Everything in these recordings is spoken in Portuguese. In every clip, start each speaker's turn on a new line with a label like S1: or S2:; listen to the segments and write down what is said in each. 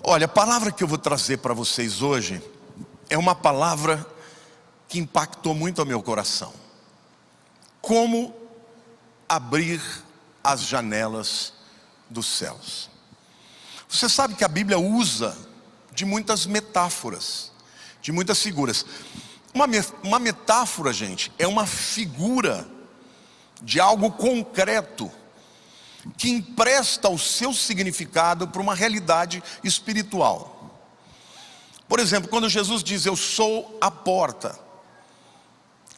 S1: Olha, a palavra que eu vou trazer para vocês hoje é uma palavra que impactou muito o meu coração. Como abrir as janelas dos céus. Você sabe que a Bíblia usa de muitas metáforas, de muitas figuras. Uma metáfora, gente, é uma figura de algo concreto que empresta o seu significado para uma realidade espiritual. Por exemplo, quando Jesus diz eu sou a porta,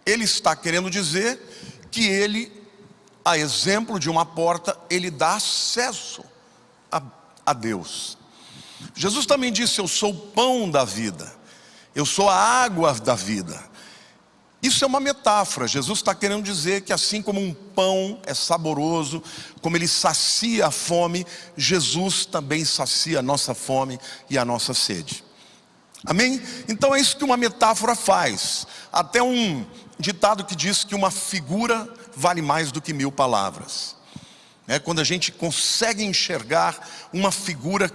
S1: ele está querendo dizer que ele, a exemplo de uma porta, ele dá acesso a Deus. Jesus também disse eu sou o pão da vida, eu sou a água da vida. Isso é uma metáfora. Jesus está querendo dizer que assim como um pão é saboroso, como ele sacia a fome, Jesus também sacia a nossa fome e a nossa sede. Amém? Então é isso que uma metáfora faz. Até um ditado que diz que uma figura vale mais do que 1000 palavras. Quando a gente consegue enxergar uma figura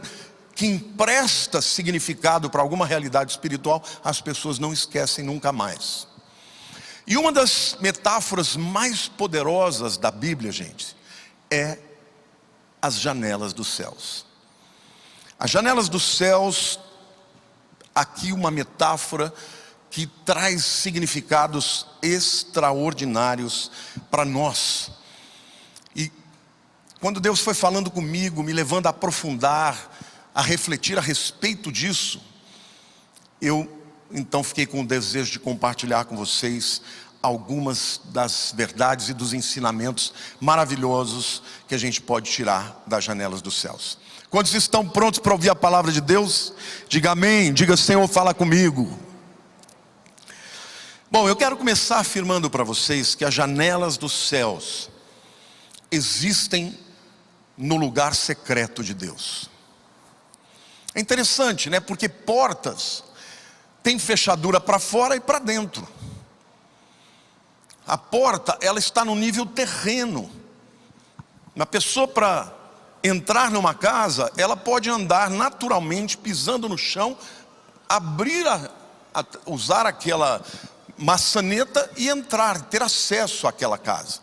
S1: que empresta significado para alguma realidade espiritual, as pessoas não esquecem nunca mais. E uma das metáforas mais poderosas da Bíblia, gente, é as janelas dos céus. As janelas dos céus, aqui uma metáfora que traz significados extraordinários para nós. E quando Deus foi falando comigo, me levando a aprofundar, a refletir a respeito disso, eu então fiquei com o desejo de compartilhar com vocês algumas das verdades e dos ensinamentos maravilhosos que a gente pode tirar das janelas dos céus. Quantos estão prontos para ouvir a palavra de Deus? Diga amém, diga Senhor, fala comigo. Bom, eu quero começar afirmando para vocês que as janelas dos céus existem no lugar secreto de Deus. É interessante, né? Porque portas tem fechadura para fora e para dentro. A porta, ela está no nível terreno. Uma pessoa, para entrar numa casa, ela pode andar naturalmente, pisando no chão, abrir, usar aquela maçaneta e entrar, ter acesso àquela casa.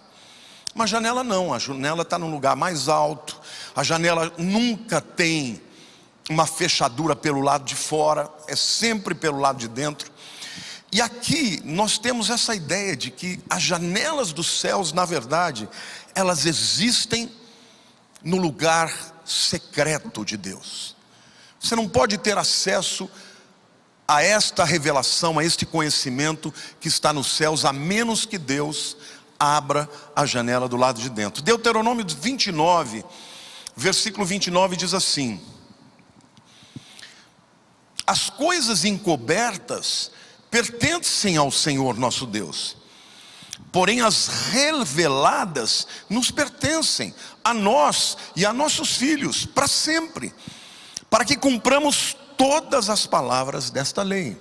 S1: Uma janela não, a janela está num lugar mais alto. A janela nunca tem uma fechadura pelo lado de fora, é sempre pelo lado de dentro. E aqui nós temos essa ideia de que as janelas dos céus, na verdade, elas existem no lugar secreto de Deus. Você não pode ter acesso a esta revelação, a este conhecimento que está nos céus, a menos que Deus abra a janela do lado de dentro. Deuteronômio 29, versículo 29 diz assim: as coisas encobertas pertencem ao Senhor nosso Deus, porém as reveladas nos pertencem, a nós e a nossos filhos, para sempre, para que cumpramos todas as palavras desta lei.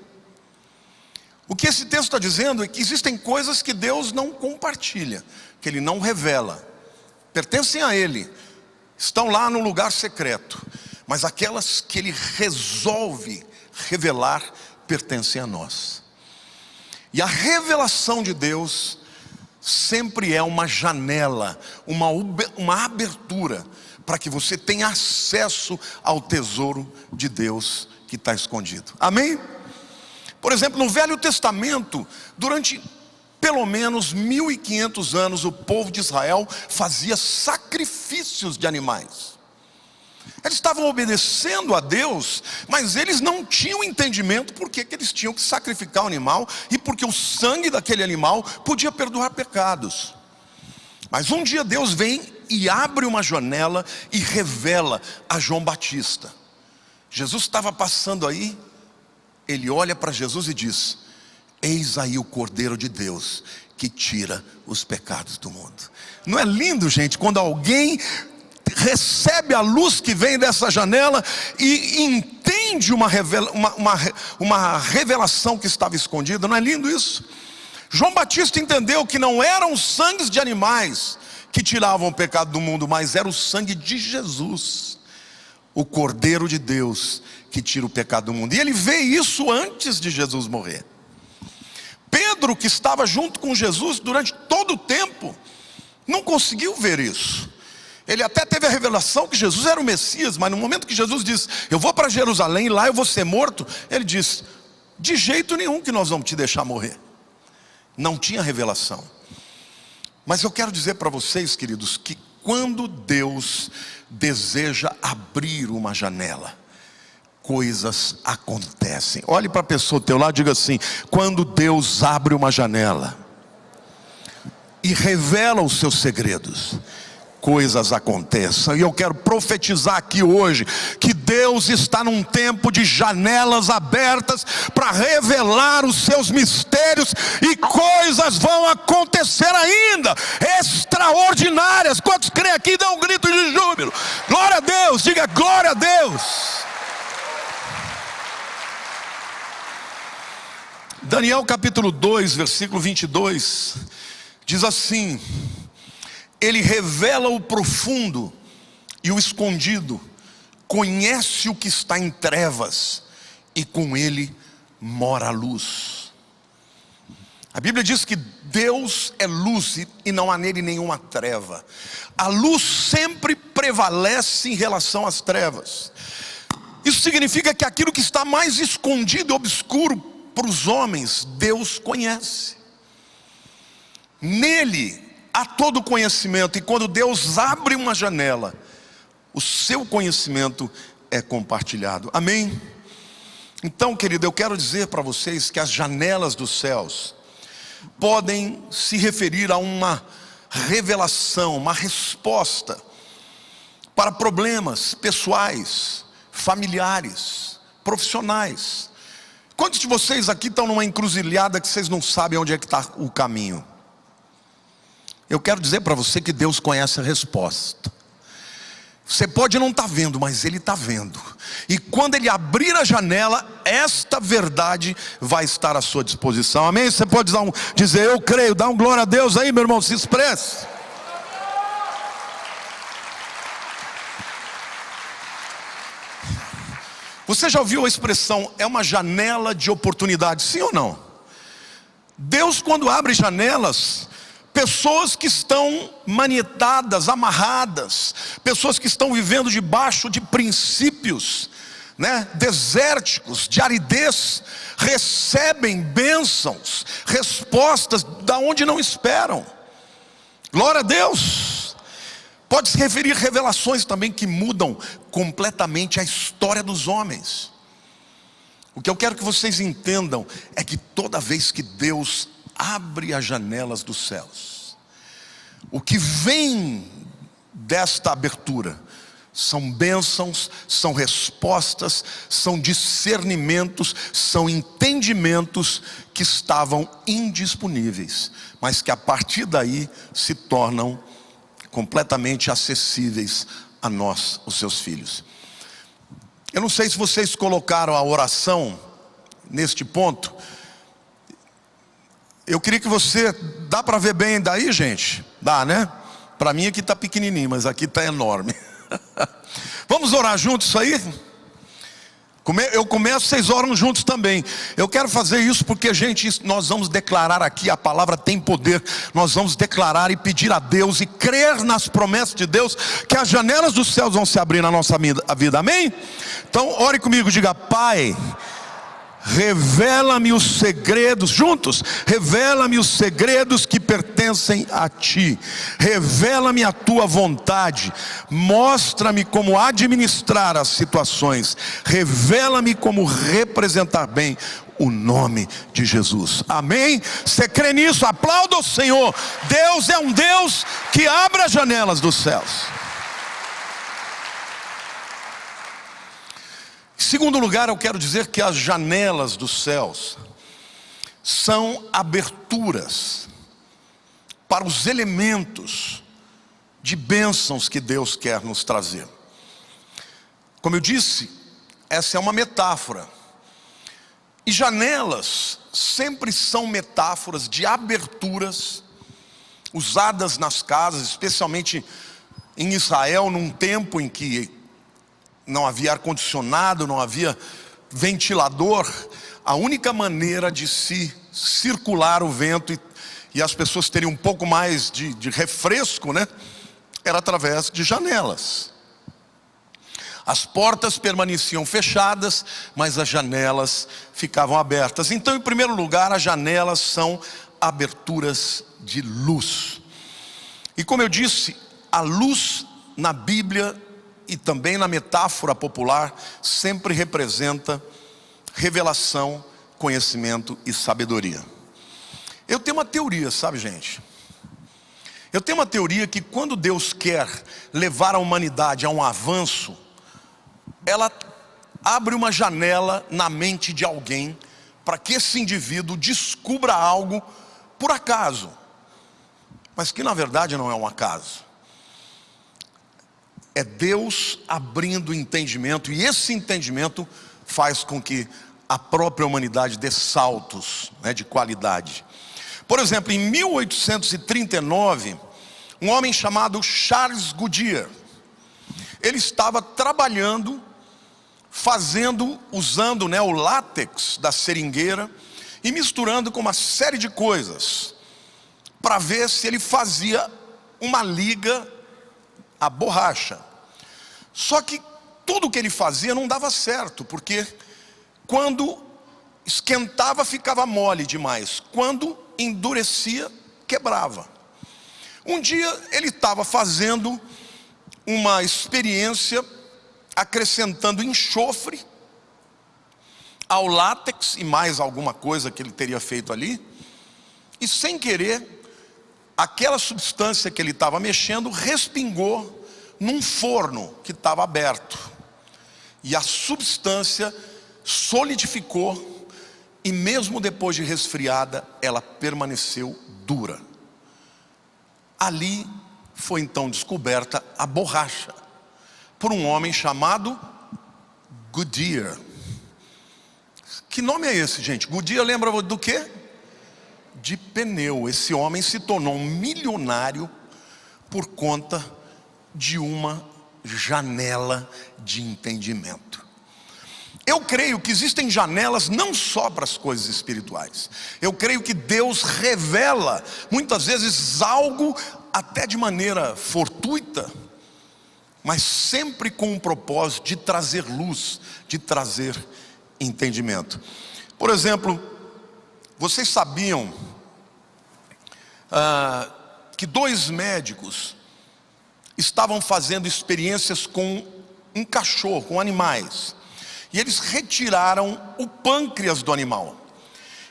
S1: O que esse texto está dizendo é que existem coisas que Deus não compartilha, que Ele não revela, pertencem a Ele, estão lá no lugar secreto, mas aquelas que Ele resolve revelar pertencem a nós. E a revelação de Deus sempre é uma janela, uma abertura para que você tenha acesso ao tesouro de Deus que está escondido. Amém? Por exemplo, no Velho Testamento, durante pelo menos 1500 anos, o povo de Israel fazia sacrifícios de animais. Eles estavam obedecendo a Deus, mas eles não tinham entendimento por que eles tinham que sacrificar o animal e porque o sangue daquele animal podia perdoar pecados. Mas um dia Deus vem e abre uma janela e revela a João Batista. Jesus estava passando aí, ele olha para Jesus e diz: eis aí o Cordeiro de Deus que tira os pecados do mundo. Não é lindo, gente, quando alguém recebe a luz que vem dessa janela e entende uma revelação que estava escondida? Não é lindo isso? João Batista entendeu que não eram os sangues de animais que tiravam o pecado do mundo, mas era o sangue de Jesus. o Cordeiro de Deus que tira o pecado do mundo. E ele vê isso antes de Jesus morrer. Pedro, que estava junto com Jesus durante todo o tempo, não conseguiu ver isso. Ele até teve a revelação que Jesus era o Messias, mas no momento que Jesus diz: eu vou para Jerusalém, lá eu vou ser morto, ele diz: de jeito nenhum que nós vamos te deixar morrer. Não tinha revelação. Mas eu quero dizer para vocês, queridos, que quando Deus deseja abrir uma janela, coisas acontecem. Olhe para a pessoa ao teu lado e diga assim: quando Deus abre uma janela e revela os seus segredos, coisas aconteçam. E eu quero profetizar aqui hoje que Deus está num tempo de janelas abertas para revelar os seus mistérios, e coisas vão acontecer ainda extraordinárias. Quantos creem aqui? Dá um grito de júbilo. Glória a Deus, diga glória a Deus. Daniel capítulo 2, versículo 22 diz assim: ele revela o profundo e o escondido, conhece o que está em trevas, e com ele mora a luz. A Bíblia diz que Deus é luz e não há nele nenhuma treva. A luz sempre prevalece em relação às trevas. Isso significa que aquilo que está mais escondido e obscuro para os homens, Deus conhece. Nele há todo conhecimento, e quando Deus abre uma janela, o seu conhecimento é compartilhado. Amém? Então, querido, eu quero dizer para vocês que as janelas dos céus podem se referir a uma revelação, uma resposta para problemas pessoais, familiares, profissionais. Quantos de vocês aqui estão numa encruzilhada que vocês não sabem onde é que está o caminho? Eu quero dizer para você que Deus conhece a resposta. Você pode não estar vendo, mas Ele está vendo. E quando Ele abrir a janela, esta verdade vai estar à sua disposição. Amém? Você pode dizer eu creio, dá um glória a Deus aí, meu irmão, se expresse. Você já ouviu a expressão, é uma janela de oportunidade, sim ou não? Deus, quando abre janelas, pessoas que estão manietadas, amarradas, pessoas que estão vivendo debaixo de princípios, desérticos, de aridez, recebem bênçãos, respostas da onde não esperam. Glória a Deus. Pode se referir a revelações também que mudam completamente a história dos homens. O que eu quero que vocês entendam é que toda vez que Deus abre as janelas dos céus, o que vem desta abertura são bênçãos, são respostas, são discernimentos, são entendimentos que estavam indisponíveis, mas que a partir daí se tornam completamente acessíveis a nós, os seus filhos. Eu não sei se vocês colocaram a oração neste ponto. Eu queria que você, dá para ver bem daí, gente? Dá, né? Para mim aqui está pequenininho, mas aqui está enorme. Vamos orar juntos isso aí? Eu começo, vocês oram juntos também. Eu quero fazer isso porque, gente, nós vamos declarar aqui, a palavra tem poder. Nós vamos declarar e pedir a Deus e crer nas promessas de Deus, que as janelas dos céus vão se abrir na nossa vida, amém? Então ore comigo, diga: Pai, revela-me os segredos, juntos, revela-me os segredos que pertencem a Ti, revela-me a Tua vontade, mostra-me como administrar as situações, revela-me como representar bem o nome de Jesus, amém? Você crê nisso? Aplauda o Senhor. Deus é um Deus que abre as janelas dos céus. Em segundo lugar, eu quero dizer que as janelas dos céus são aberturas para os elementos de bênçãos que Deus quer nos trazer. Como eu disse, essa é uma metáfora. E janelas sempre são metáforas de aberturas usadas nas casas, especialmente em Israel, num tempo em que não havia ar-condicionado, não havia ventilador. A única maneira de se circular o vento e as pessoas terem um pouco mais de refresco, né, era através de janelas. As portas permaneciam fechadas, mas as janelas ficavam abertas. Então, em primeiro lugar, as janelas são aberturas de luz. E como eu disse, a luz na Bíblia e também na metáfora popular sempre representa revelação, conhecimento e sabedoria. Eu tenho uma teoria, sabe, gente? Eu tenho uma teoria que quando Deus quer levar a humanidade a um avanço, ela abre uma janela na mente de alguém para que esse indivíduo descubra algo por acaso, mas que na verdade não é um acaso. É Deus abrindo o entendimento, e esse entendimento faz com que a própria humanidade dê saltos, né, de qualidade. Por exemplo, em 1839, um homem chamado Charles Goodyear, ele estava trabalhando, usando, né, o látex da seringueira e misturando com uma série de coisas para ver se ele fazia uma liga à borracha. Só que tudo que ele fazia não dava certo, porque quando esquentava ficava mole demais, quando endurecia quebrava. Um dia ele estava fazendo uma experiência acrescentando enxofre ao látex e mais alguma coisa que ele teria feito ali, e sem querer aquela substância que ele estava mexendo respingou num forno que estava aberto, e a substância solidificou, e mesmo depois de resfriada ela permaneceu dura. Ali foi então descoberta a borracha por um homem chamado Goodyear. Que nome é esse, gente? Goodyear lembra do quê? De pneu. Esse homem se tornou um milionário por conta de uma janela de entendimento. Eu creio que existem janelas não só para as coisas espirituais. Eu creio que Deus revela muitas vezes algo até de maneira fortuita, mas sempre com o propósito de trazer luz, de trazer entendimento. Por exemplo, vocês sabiam que 2 médicos estavam fazendo experiências com um cachorro, com animais, e eles retiraram o pâncreas do animal,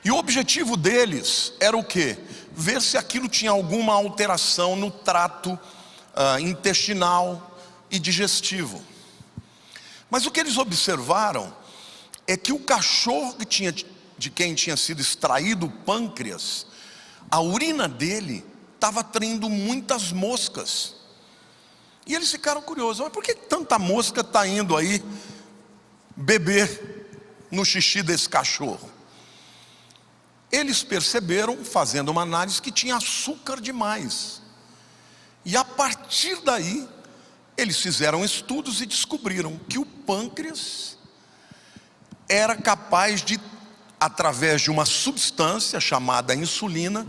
S1: e o objetivo deles era o quê? Ver se aquilo tinha alguma alteração no trato intestinal e digestivo. Mas o que eles observaram é que o cachorro de quem tinha sido extraído o pâncreas, a urina dele estava atraindo muitas moscas. E eles ficaram curiosos: mas por que tanta mosca está indo aí beber no xixi desse cachorro? Eles perceberam, fazendo uma análise, que tinha açúcar demais. E a partir daí, eles fizeram estudos e descobriram que o pâncreas era capaz de, através de uma substância chamada insulina,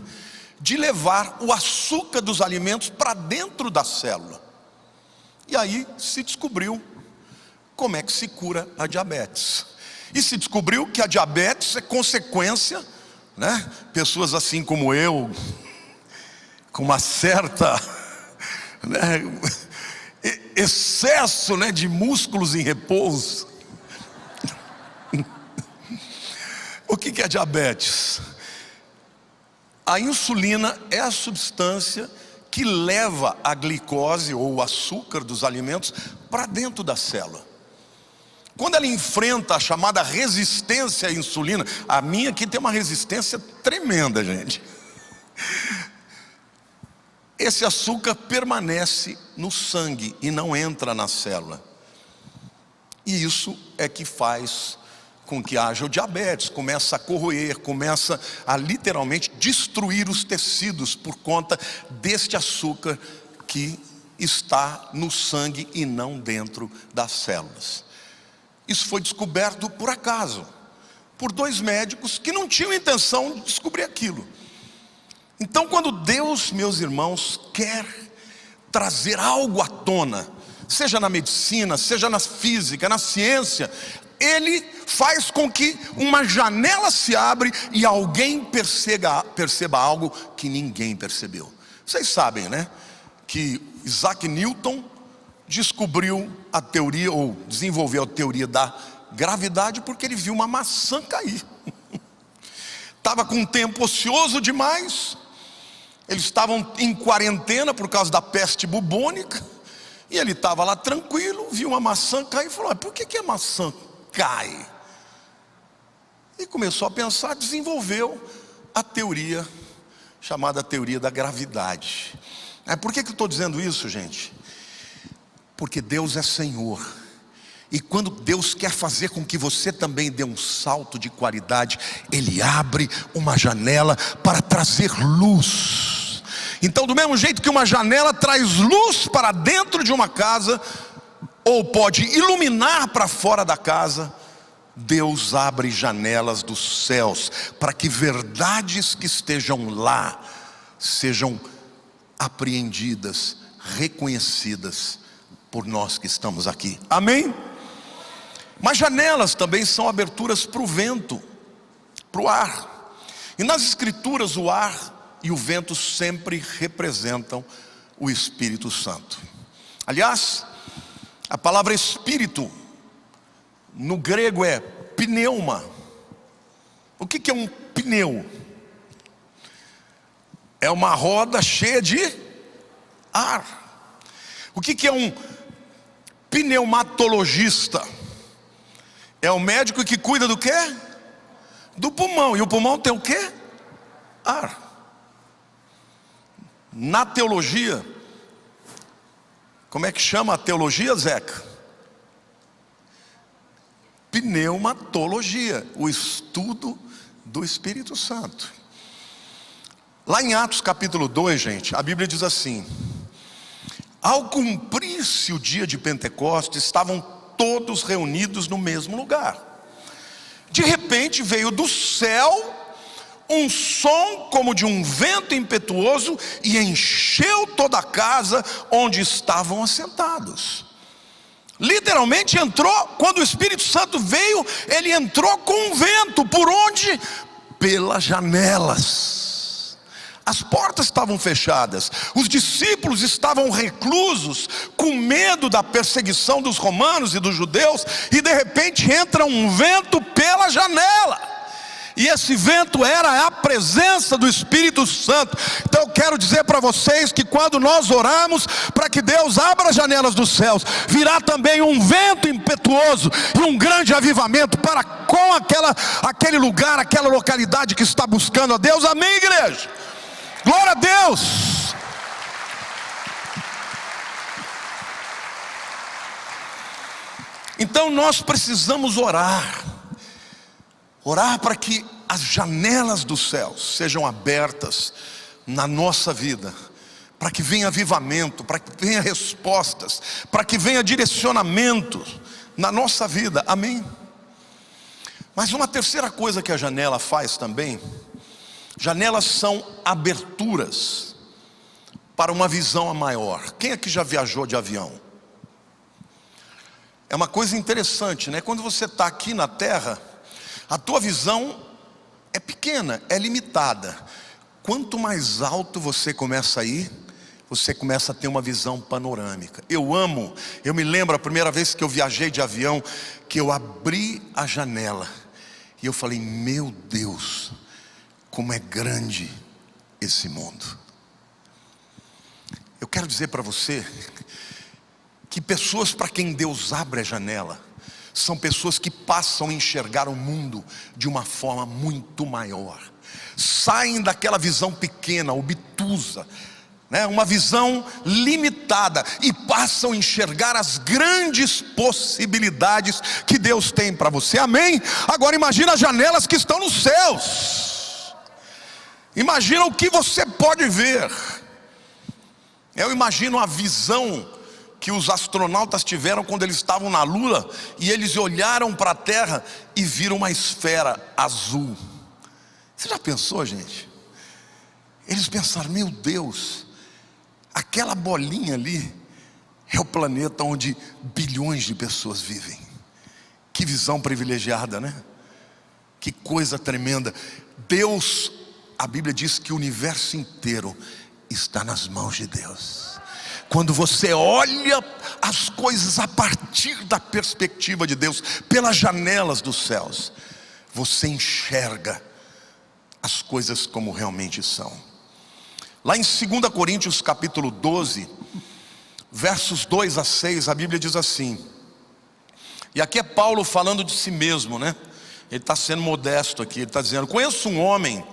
S1: de levar o açúcar dos alimentos para dentro da célula. E aí se descobriu como é que se cura a diabetes. E se descobriu que a diabetes é consequência, né? Pessoas assim como eu, com uma certa, né, excesso, né, de músculos em repouso. O que é diabetes? A insulina é a substância que leva a glicose ou o açúcar dos alimentos para dentro da célula. Quando ela enfrenta a chamada resistência à insulina, a minha aqui tem uma resistência tremenda, gente. Esse açúcar permanece no sangue e não entra na célula. E isso é que faz com que haja o diabetes, começa a corroer, começa a literalmente destruir os tecidos por conta deste açúcar que está no sangue e não dentro das células. Isso foi descoberto por acaso, por 2 médicos que não tinham intenção de descobrir aquilo. Então, quando Deus, meus irmãos, quer trazer algo à tona, seja na medicina, seja na física, na ciência, Ele faz com que uma janela se abre e alguém perceba algo que ninguém percebeu. Vocês sabem, né, que Isaac Newton descobriu a teoria, ou desenvolveu a teoria da gravidade, porque ele viu uma maçã cair. Estava com um tempo ocioso demais, eles estavam em quarentena por causa da peste bubônica, e ele estava lá tranquilo, viu uma maçã cair e falou: por que a maçã cai? E começou a pensar, desenvolveu a teoria chamada teoria da gravidade. Por que eu estou dizendo isso, gente? Porque Deus é Senhor, e quando Deus quer fazer com que você também dê um salto de qualidade, Ele abre uma janela para trazer luz. Então, do mesmo jeito que uma janela traz luz para dentro de uma casa, ou pode iluminar para fora da casa, Deus abre janelas dos céus para que verdades que estejam lá sejam apreendidas, reconhecidas por nós que estamos aqui. Amém? Mas janelas também são aberturas para o vento, para o ar. E nas escrituras o ar e o vento sempre representam o Espírito Santo. Aliás, a palavra espírito no grego é pneuma. O que é um pneu? É uma roda cheia de ar. O que é um pneumatologista? É o médico que cuida do quê? Do pulmão. E o pulmão tem o quê? Ar. Na teologia, como é que chama a teologia, Zeca? Pneumatologia, o estudo do Espírito Santo. Lá em Atos capítulo 2, gente, a Bíblia diz assim: ao cumprir-se o dia de Pentecostes, estavam todos reunidos no mesmo lugar. De repente veio do céu um som como de um vento impetuoso e encheu toda a casa onde estavam assentados. Literalmente entrou, quando o Espírito Santo veio, ele entrou com um vento. Por onde? Pelas janelas. As portas estavam fechadas, os discípulos estavam reclusos, com medo da perseguição dos romanos e dos judeus, e de repente entra um vento pela janela. E esse vento era a presença do Espírito Santo. Então eu quero dizer para vocês que quando nós oramos para que Deus abra as janelas dos céus, virá também um vento impetuoso e um grande avivamento para com aquele lugar, aquela localidade que está buscando a Deus. Amém, igreja? Glória a Deus. Então nós precisamos orar para que as janelas dos céus sejam abertas na nossa vida, para que venha avivamento, para que venha respostas, para que venha direcionamento na nossa vida. Amém? Mas uma terceira coisa que a janela faz também: janelas são aberturas para uma visão maior. Quem aqui já viajou de avião? É uma coisa interessante, né? Quando você está aqui na terra, a tua visão é pequena, é limitada. Quanto mais alto você começa a ir, você começa a ter uma visão panorâmica. Eu me lembro a primeira vez que eu viajei de avião, que eu abri a janela e eu falei: meu Deus, como é grande esse mundo. Eu quero dizer para você que pessoas para quem Deus abre a janela são pessoas que passam a enxergar o mundo de uma forma muito maior. Saem daquela visão pequena, obtusa, né? Uma visão limitada, e passam a enxergar as grandes possibilidades que Deus tem para você. Amém? Agora imagina as janelas que estão nos céus. Imagina o que você pode ver. Eu imagino a visão que os astronautas tiveram quando eles estavam na Lua e eles olharam para a Terra e viram uma esfera azul. Você já pensou, gente? Eles pensaram: meu Deus, aquela bolinha ali é o planeta onde bilhões de pessoas vivem. Que visão privilegiada, né? Que coisa tremenda. Deus, a Bíblia diz que o universo inteiro está nas mãos de Deus. Quando você olha as coisas a partir da perspectiva de Deus, pelas janelas dos céus, você enxerga as coisas como realmente são. Lá em 2 Coríntios capítulo 12, versos 2 a 6, a Bíblia diz assim, e aqui é Paulo falando de si mesmo, né? Ele está sendo modesto aqui, ele está dizendo: conheço um homem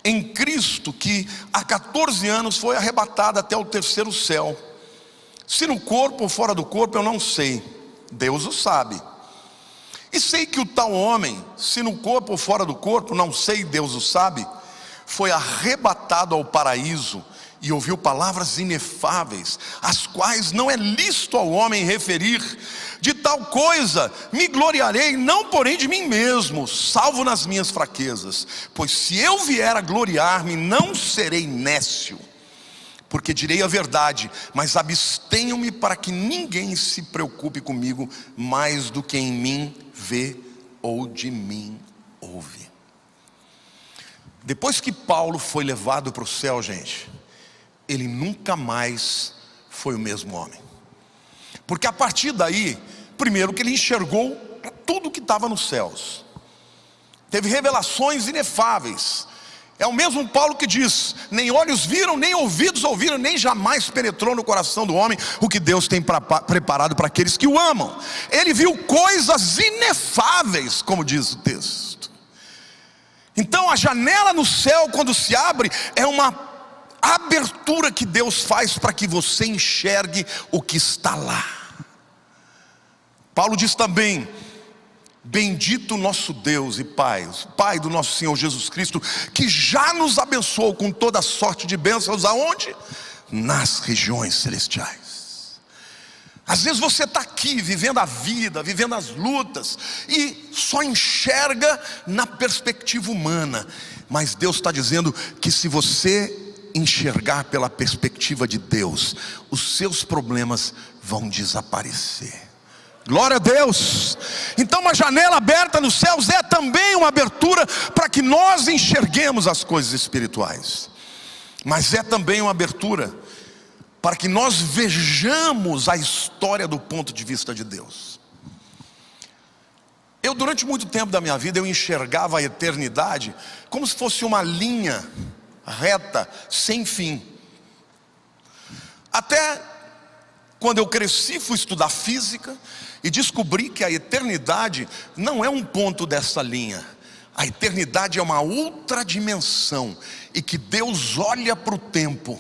S1: em Cristo que há 14 anos foi arrebatado até o terceiro céu. Se no corpo ou fora do corpo eu não sei, Deus o sabe. E sei que o tal homem, se no corpo ou fora do corpo, não sei, Deus o sabe, foi arrebatado ao paraíso e ouviu palavras inefáveis, as quais não é lícito ao homem referir. De tal coisa me gloriarei, não porém de mim mesmo, salvo nas minhas fraquezas. Pois se eu vier a gloriar-me, não serei nécio, porque direi a verdade, mas abstenho-me para que ninguém se preocupe comigo mais do que em mim vê ou de mim ouve. Depois que Paulo foi levado para o céu, gente, ele nunca mais foi o mesmo homem. Porque a partir daí, primeiro que ele enxergou tudo que estava nos céus, teve revelações inefáveis. É o mesmo Paulo que diz: nem olhos viram, nem ouvidos ouviram, nem jamais penetrou no coração do homem o que Deus tem preparado para aqueles que o amam. Ele viu coisas inefáveis, como diz o texto. Então a janela no céu, quando se abre, é uma abertura que Deus faz para que você enxergue o que está lá. Paulo diz também: bendito nosso Deus e Pai, Pai do nosso Senhor Jesus Cristo, que já nos abençoou com toda sorte de bênçãos, aonde? Nas regiões celestiais. Às vezes você está aqui vivendo a vida, vivendo as lutas, e só enxerga na perspectiva humana. Mas Deus está dizendo que se você enxergar pela perspectiva de Deus, os seus problemas vão desaparecer. Glória a Deus. Então uma janela aberta nos céus é também uma abertura para que nós enxerguemos as coisas espirituais, mas é também uma abertura para que nós vejamos a história do ponto de vista de Deus. Eu, durante muito tempo da minha vida, eu enxergava a eternidade como se fosse uma linha reta, sem fim. Até quando eu cresci, fui estudar física e descobri que a eternidade não é um ponto dessa linha. A eternidade é uma outra dimensão, e que Deus olha para o tempo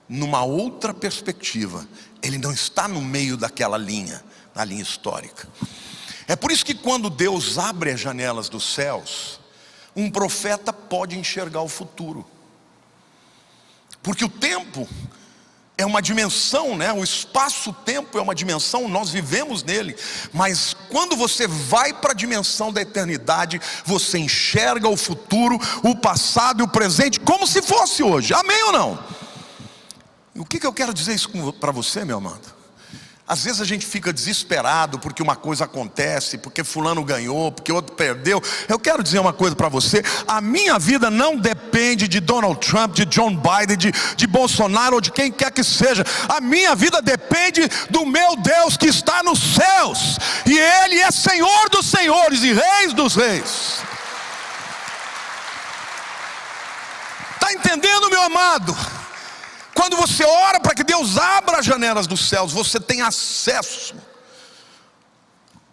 S1: numa outra perspectiva. Ele não está no meio daquela linha, na linha histórica. É por isso que quando Deus abre as janelas dos céus, um profeta pode enxergar o futuro. Porque o tempo é uma dimensão, né? O espaço-tempo é uma dimensão, nós vivemos nele. Mas quando você vai para a dimensão da eternidade, você enxerga o futuro, o passado e o presente como se fosse hoje. Amém ou não? E o que eu quero dizer isso para você, meu amado? Às vezes a gente fica desesperado porque uma coisa acontece, porque fulano ganhou, porque outro perdeu. Eu quero dizer uma coisa para você: a minha vida não depende de Donald Trump, de John Biden, de Bolsonaro ou de quem quer que seja. A minha vida depende do meu Deus que está nos céus, e Ele é Senhor dos senhores e Reis dos reis. Está entendendo, meu amado? Quando você ora para que Deus abra as janelas dos céus, você tem acesso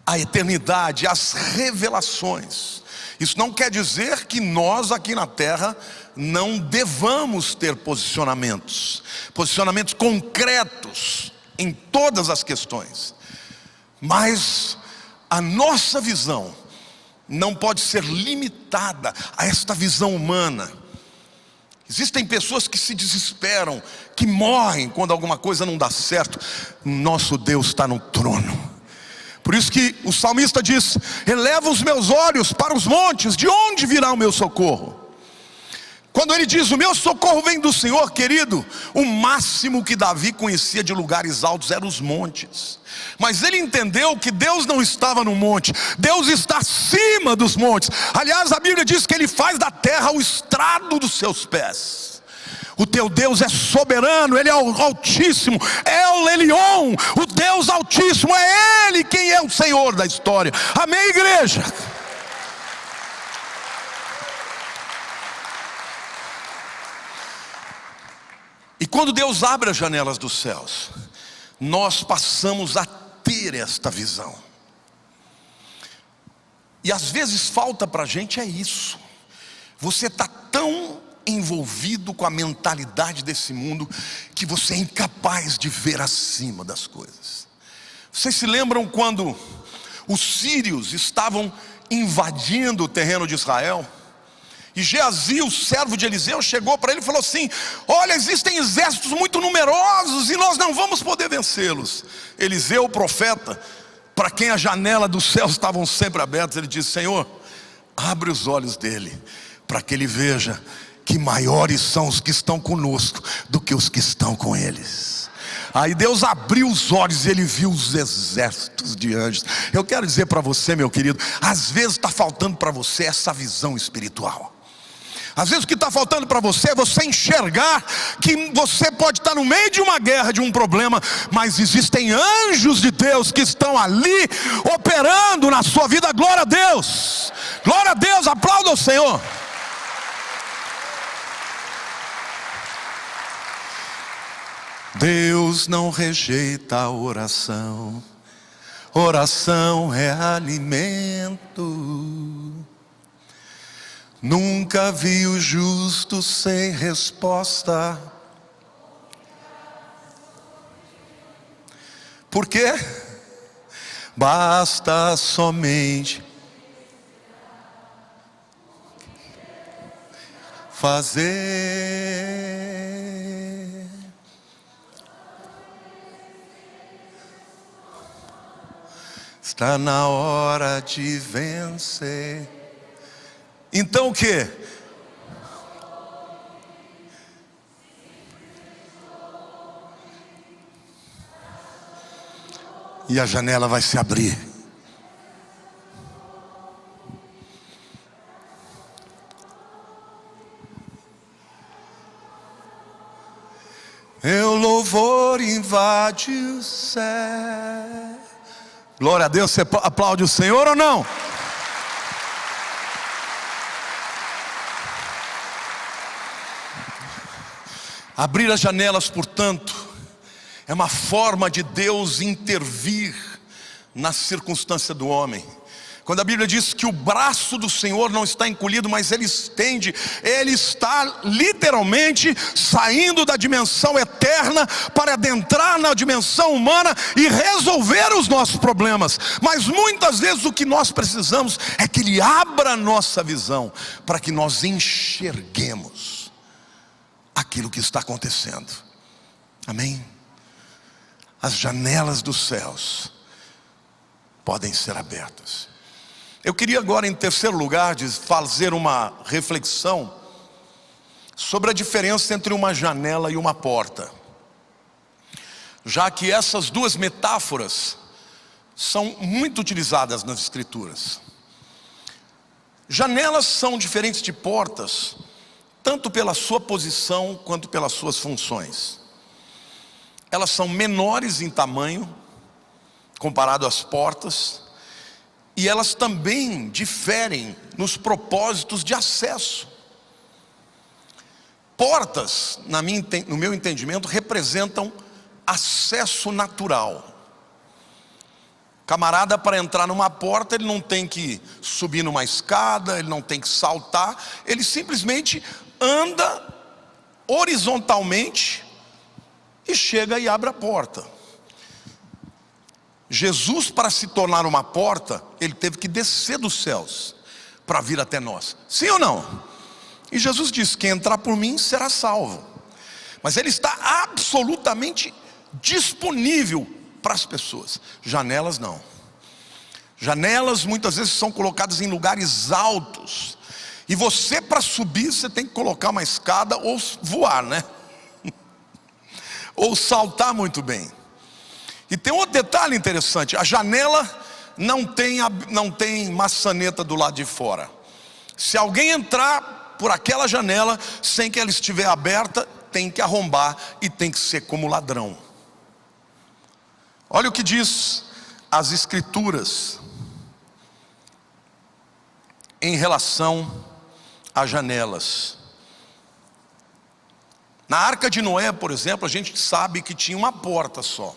S1: à eternidade, às revelações. Isso não quer dizer que nós aqui na terra não devamos ter posicionamentos concretos em todas as questões. Mas a nossa visão não pode ser limitada a esta visão humana. Existem pessoas que se desesperam, que morrem quando alguma coisa não dá certo. Nosso Deus está no trono. Por isso que o salmista diz: eleva os meus olhos para os montes, de onde virá o meu socorro? Quando ele diz: o meu socorro vem do Senhor, querido, o máximo que Davi conhecia de lugares altos eram os montes. Mas ele entendeu que Deus não estava no monte, Deus está acima dos montes. Aliás, a Bíblia diz que ele faz da terra o estrado dos seus pés. O teu Deus é soberano, Ele é o Altíssimo, El Elyon, o Deus Altíssimo, é Ele quem é o Senhor da história. Amém, igreja? E quando Deus abre as janelas dos céus, nós passamos a ter esta visão. E às vezes falta para a gente é isso. Você está tão envolvido com a mentalidade desse mundo que você é incapaz de ver acima das coisas. Vocês se lembram quando os sírios estavam invadindo o terreno de Israel? E Geazi, o servo de Eliseu, chegou para ele e falou assim: olha, existem exércitos muito numerosos e nós não vamos poder vencê-los. Eliseu, o profeta, para quem a janela dos céus estavam sempre abertas, ele disse: Senhor, abre os olhos dele, para que ele veja que maiores são os que estão conosco do que os que estão com eles. Aí Deus abriu os olhos e ele viu os exércitos de anjos. Eu quero dizer para você, meu querido, às vezes está faltando para você essa visão espiritual. Às vezes o que está faltando para você é você enxergar que você pode estar no meio de uma guerra, de um problema, mas existem anjos de Deus que estão ali operando na sua vida. Glória a Deus, glória a Deus, aplauda o Senhor. Deus não rejeita a oração, oração é alimento. Nunca vi o justo sem resposta. Por quê? Basta somente fazer. Está na hora de vencer. Então o que? E a janela vai se abrir. Meu louvor invade o céu. Glória a Deus. Você aplaude o Senhor ou não? Abrir as janelas, portanto, é uma forma de Deus intervir na circunstância do homem. Quando a Bíblia diz que o braço do Senhor não está encolhido, mas Ele estende, Ele está literalmente saindo da dimensão eterna para adentrar na dimensão humana e resolver os nossos problemas. Mas muitas vezes o que nós precisamos é que Ele abra a nossa visão, para que nós enxerguemos aquilo que está acontecendo. Amém? As janelas dos céus podem ser abertas. Eu queria agora, em terceiro lugar, fazer uma reflexão sobre a diferença entre uma janela e uma porta, já que essas duas metáforas são muito utilizadas nas Escrituras. Janelas são diferentes de portas, tanto pela sua posição quanto pelas suas funções. Elas são menores em tamanho comparado às portas, e elas também diferem nos propósitos de acesso. Portas, no meu entendimento, representam acesso natural. Camarada, para entrar numa porta, ele não tem que subir numa escada, ele não tem que saltar, ele simplesmente anda horizontalmente e chega e abre a porta. Jesus, para se tornar uma porta, Ele teve que descer dos céus para vir até nós. Sim ou não? E Jesus disse: quem entrar por mim será salvo. Mas ele está absolutamente disponível para as pessoas. Janelas não. Janelas muitas vezes são colocadas em lugares altos, e você, para subir, você tem que colocar uma escada ou voar, né? Ou saltar muito bem. E tem outro detalhe interessante: a janela não tem maçaneta do lado de fora. Se alguém entrar por aquela janela sem que ela estiver aberta, tem que arrombar e tem que ser como ladrão. Olha o que diz as Escrituras em relação a janelas. Na Arca de Noé, por exemplo, a gente sabe que tinha uma porta só,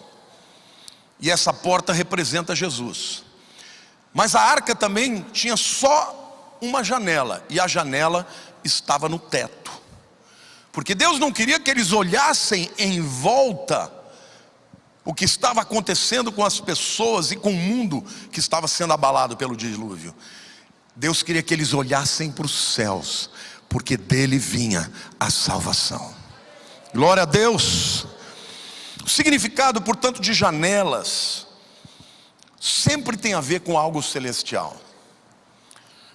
S1: e essa porta representa Jesus. Mas a arca também tinha só uma janela, e a janela estava no teto, porque Deus não queria que eles olhassem em volta o que estava acontecendo com as pessoas e com o mundo que estava sendo abalado pelo dilúvio. Deus queria que eles olhassem para os céus, porque dele vinha a salvação. Glória a Deus. O significado, portanto, de janelas sempre tem a ver com algo celestial.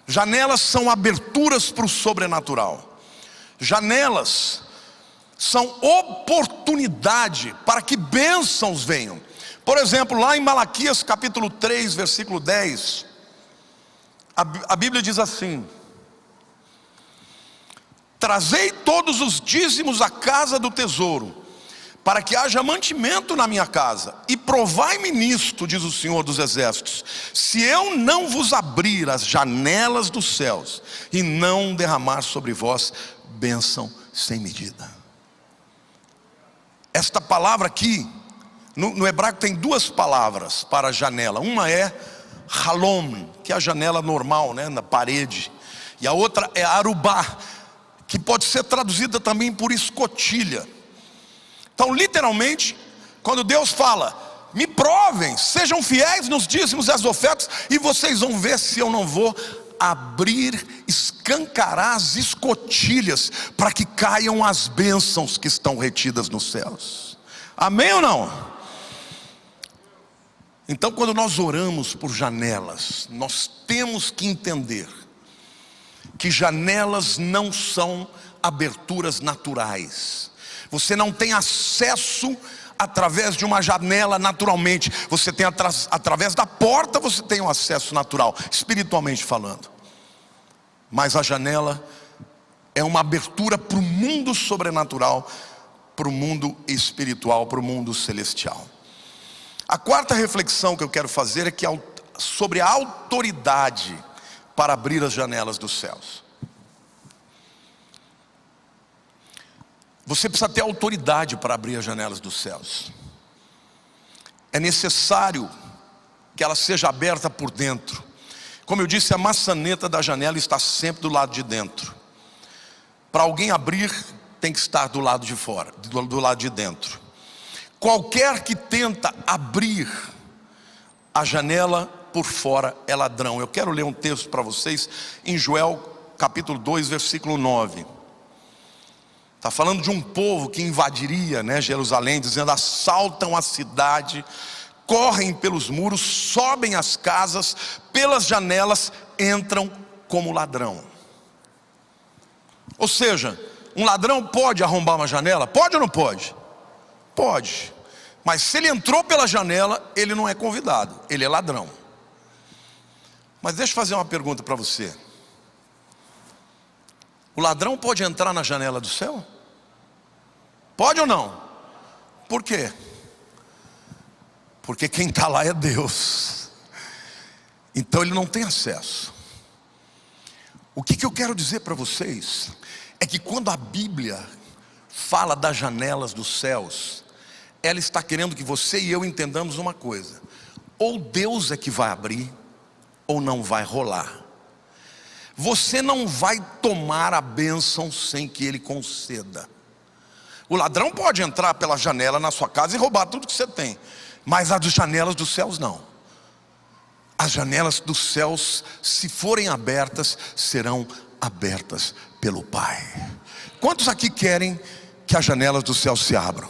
S1: Janelas são aberturas para o sobrenatural. Janelas são oportunidade para que bênçãos venham. Por exemplo, lá em Malaquias capítulo 3, versículo 10, a Bíblia diz assim: trazei todos os dízimos à casa do tesouro, para que haja mantimento na minha casa, e provai-me nisto, diz o Senhor dos Exércitos, se eu não vos abrir as janelas dos céus, e não derramar sobre vós bênção sem medida. Esta palavra aqui, no hebraico tem duas palavras para janela. Uma é halom, que é a janela normal, né, na parede. E a outra é arubá, que pode ser traduzida também por escotilha. Então, literalmente, quando Deus fala: me provem, sejam fiéis nos dízimos e as ofertas, e vocês vão ver se eu não vou abrir, escancarar as escotilhas, para que caiam as bênçãos que estão retidas nos céus. Amém ou não? Então, quando nós oramos por janelas, nós temos que entender que janelas não são aberturas naturais. Você não tem acesso através de uma janela naturalmente. Você tem através da porta, você tem um acesso natural, espiritualmente falando. Mas a janela é uma abertura para o mundo sobrenatural, para o mundo espiritual, para o mundo celestial. A quarta reflexão que eu quero fazer é sobre a autoridade para abrir as janelas dos céus. Você precisa ter autoridade para abrir as janelas dos céus. É necessário que ela seja aberta por dentro. Como eu disse, a maçaneta da janela está sempre do lado de dentro. Para alguém abrir, tem que estar do lado de fora, do lado de dentro. Qualquer que tenta abrir a janela por fora é ladrão. Eu quero ler um texto para vocês em Joel capítulo 2, versículo 9. Está falando de um povo que invadiria, né, Jerusalém, dizendo: assaltam a cidade, correm pelos muros, sobem as casas, pelas janelas entram como ladrão. Ou seja, um ladrão pode arrombar uma janela? Pode ou não pode? Pode. Mas se ele entrou pela janela, ele não é convidado, ele é ladrão. Mas deixa eu fazer uma pergunta para você. O ladrão pode entrar na janela do céu? Pode ou não? Por quê? Porque quem está lá é Deus. Então ele não tem acesso. O que eu quero dizer para vocês é que quando a Bíblia fala das janelas dos céus, ela está querendo que você e eu entendamos uma coisa: ou Deus é que vai abrir, ou não vai rolar. Você não vai tomar a bênção sem que Ele conceda. O ladrão pode entrar pela janela na sua casa e roubar tudo que você tem, mas as janelas dos céus não. As janelas dos céus, se forem abertas, serão abertas pelo Pai. Quantos aqui querem que as janelas do céu se abram?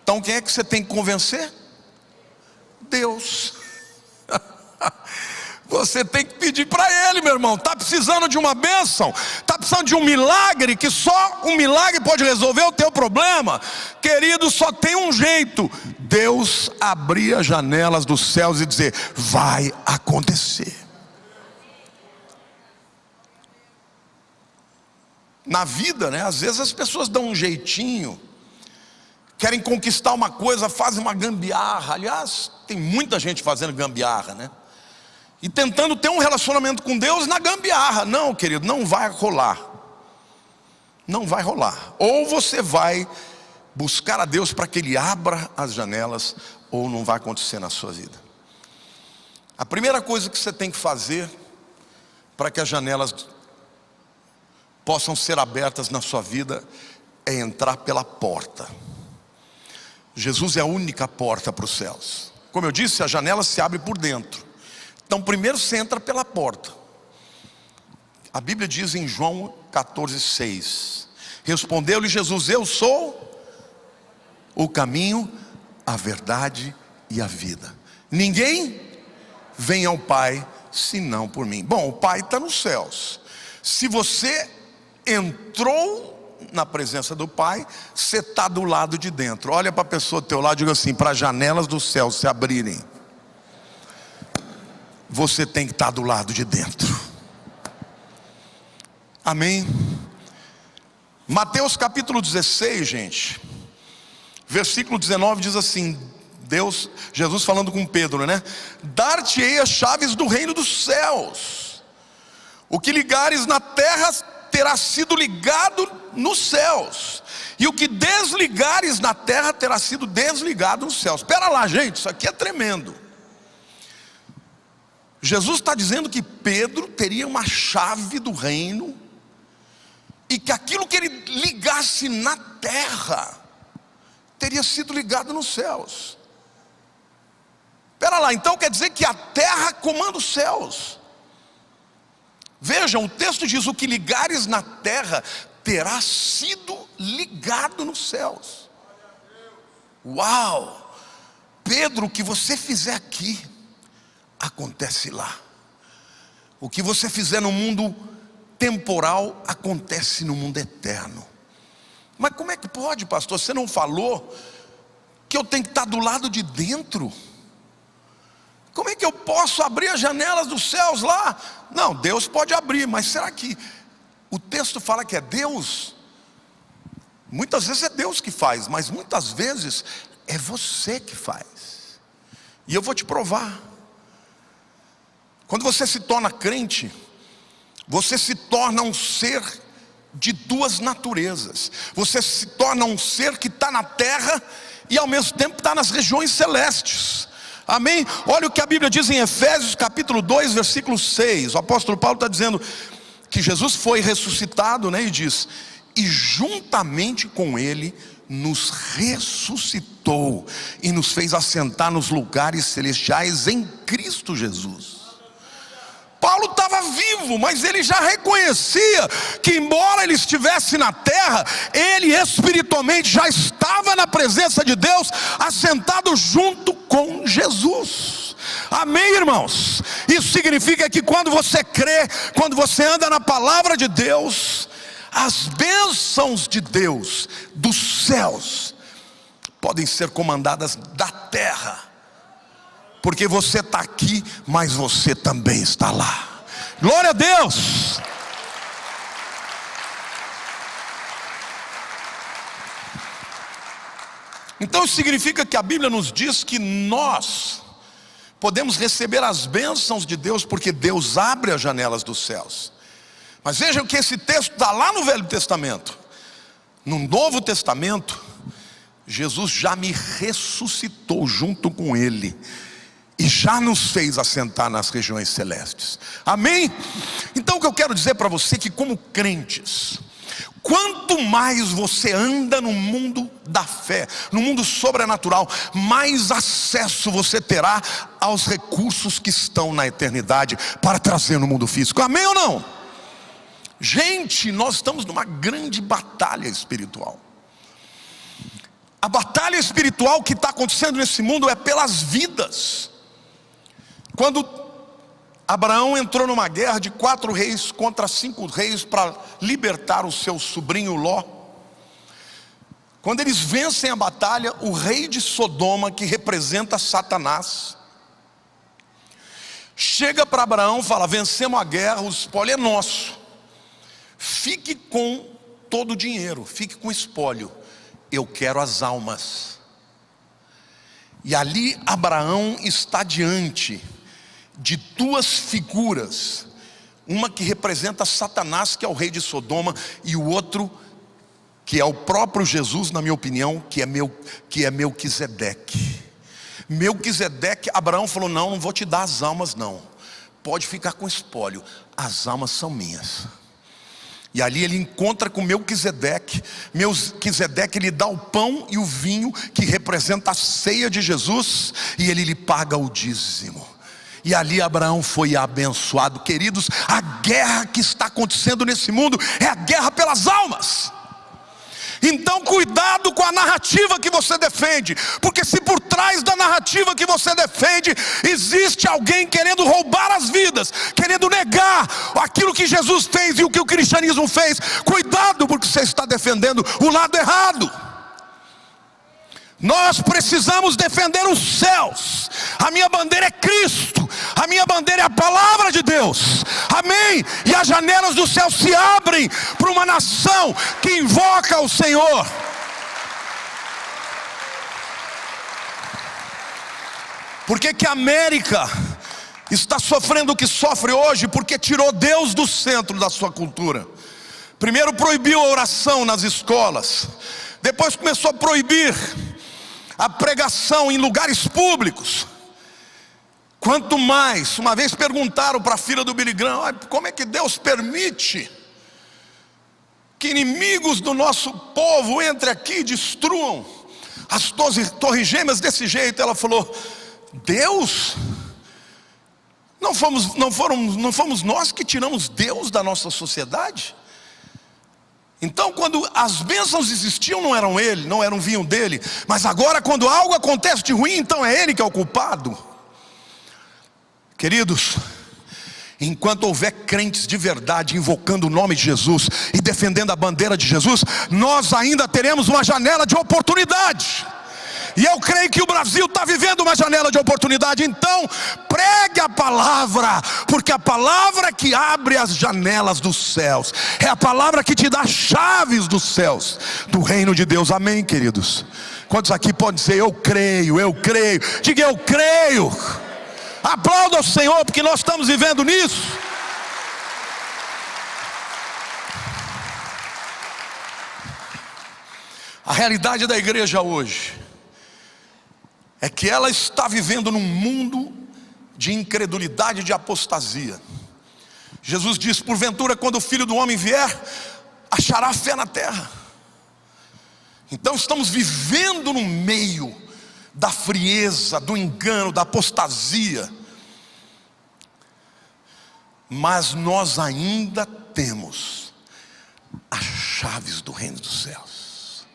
S1: Então quem é que você tem que convencer? Deus. Você tem que pedir para Ele, meu irmão. Está precisando de uma bênção? Está precisando de um milagre? Que só um milagre pode resolver o teu problema? Querido, só tem um jeito: Deus abrir as janelas dos céus e dizer: vai acontecer. Na vida, né? Às vezes as pessoas dão um jeitinho, querem conquistar uma coisa, fazem uma gambiarra. Aliás, tem muita gente fazendo gambiarra, né? E tentando ter um relacionamento com Deus na gambiarra. Não, querido, não vai rolar. Não vai rolar. Ou você vai buscar a Deus para que Ele abra as janelas, ou não vai acontecer na sua vida. A primeira coisa que você tem que fazer para que as janelas possam ser abertas na sua vida é entrar pela porta. Jesus é a única porta para os céus. Como eu disse, a janela se abre por dentro. Então primeiro você entra pela porta. A Bíblia diz em João 14:6: respondeu-lhe Jesus: eu sou o caminho, a verdade e a vida. Ninguém vem ao Pai senão por mim. Bom, o Pai está nos céus. Se você entrou na presença do Pai, você está do lado de dentro. Olha para a pessoa do teu lado e diga assim: para as janelas do céu se abrirem, você tem que estar do lado de dentro. Amém? Mateus capítulo 16, gente, versículo 19 diz assim: Jesus falando com Pedro, né? Dar-te-ei as chaves do reino dos céus. O que ligares na terra terá sido ligado nos céus, e o que desligares na terra terá sido desligado nos céus. Espera lá, gente, isso aqui é tremendo. Jesus está dizendo que Pedro teria uma chave do reino, e que aquilo que ele ligasse na terra teria sido ligado nos céus. Espera lá, então quer dizer que a terra comanda os céus. Vejam, o texto diz: o que ligares na terra terá sido ligado nos céus. Uau! Pedro, o que você fizer aqui acontece lá. O que você fizer no mundo temporal acontece no mundo eterno. Mas como é que pode, pastor? Você não falou que eu tenho que estar do lado de dentro? Como é que eu posso abrir as janelas dos céus lá? Não, Deus pode abrir, mas será que o texto fala que é Deus? Muitas vezes é Deus que faz, mas muitas vezes é você que faz. E eu vou te provar. Quando você se torna crente, você se torna um ser de duas naturezas. Você se torna um ser que está na terra e ao mesmo tempo está nas regiões celestes. Amém? Olha o que a Bíblia diz em Efésios capítulo 2, versículo 6. O apóstolo Paulo está dizendo que Jesus foi ressuscitado, né? E diz: e juntamente com Ele nos ressuscitou e nos fez assentar nos lugares celestiais em Cristo Jesus. Paulo estava vivo, mas ele já reconhecia que, embora ele estivesse na terra, ele espiritualmente já estava na presença de Deus, assentado junto com Jesus. Amém, irmãos? Isso significa que quando você crê, quando você anda na palavra de Deus, as bênçãos de Deus, dos céus, podem ser comandadas da terra. Porque você está aqui, mas você também está lá. Glória a Deus! Então isso significa que a Bíblia nos diz que nós podemos receber as bênçãos de Deus, porque Deus abre as janelas dos céus. Mas vejam que esse texto está lá no Velho Testamento. No Novo Testamento, Jesus já me ressuscitou junto com Ele e já nos fez assentar nas regiões celestes. Amém? Então o que eu quero dizer para você é que, como crentes, quanto mais você anda no mundo da fé, no mundo sobrenatural, mais acesso você terá aos recursos que estão na eternidade para trazer no mundo físico. Amém ou não? Gente, nós estamos numa grande batalha espiritual. A batalha espiritual que está acontecendo nesse mundo é pelas vidas. Quando Abraão entrou numa guerra de 4 reis contra 5 reis para libertar o seu sobrinho Ló, quando eles vencem a batalha, o rei de Sodoma, que representa Satanás, chega para Abraão e fala: vencemos a guerra, o espólio é nosso, fique com todo o dinheiro, fique com o espólio, eu quero as almas. E ali Abraão está diante de 2 figuras, uma que representa Satanás, que é o rei de Sodoma, e o outro que é o próprio Jesus, na minha opinião, que é Melquisedeque. Melquisedeque, Abraão falou: não vou te dar as almas não, pode ficar com o espólio, as almas são minhas. E ali ele encontra com Melquisedeque. Melquisedeque lhe dá o pão e o vinho, que representa a ceia de Jesus, e ele lhe paga o dízimo. E ali Abraão foi abençoado. Queridos, a guerra que está acontecendo nesse mundo é a guerra pelas almas. Então cuidado com a narrativa que você defende, porque se por trás da narrativa que você defende existe alguém querendo roubar as vidas, querendo negar aquilo que Jesus fez e o que o cristianismo fez, cuidado, porque você está defendendo o lado errado. Nós precisamos defender os céus. A minha bandeira é Cristo, a minha bandeira é a palavra de Deus, amém? E as janelas do céu se abrem para uma nação que invoca o Senhor. Por que a América está sofrendo o que sofre hoje? Porque tirou Deus do centro da sua cultura. Primeiro proibiu a oração nas escolas, depois começou a proibir a pregação em lugares públicos. Quanto mais, uma vez perguntaram para a filha do Billy Graham: como é que Deus permite que inimigos do nosso povo entrem aqui e destruam as torres gêmeas desse jeito? Ela falou: Deus? Não fomos nós que tiramos Deus da nossa sociedade? Então quando as bênçãos existiam, não vinham dele, mas agora quando algo acontece de ruim, então é ele que é o culpado. Queridos, enquanto houver crentes de verdade invocando o nome de Jesus e defendendo a bandeira de Jesus, nós ainda teremos uma janela de oportunidade. E eu creio que o Brasil está vivendo uma janela de oportunidade. Então pregue a palavra, porque a palavra que abre as janelas dos céus é a palavra que te dá chaves dos céus, do reino de Deus. Amém, queridos? Quantos aqui podem dizer: eu creio, eu creio? Diga: eu creio. Aplauda o Senhor, porque nós estamos vivendo nisso. A realidade da igreja hoje é que ela está vivendo num mundo de incredulidade e de apostasia. Jesus disse: porventura, quando o Filho do Homem vier, achará fé na terra? Então estamos vivendo no meio da frieza, do engano, da apostasia. Mas nós ainda temos as chaves do reino dos céus.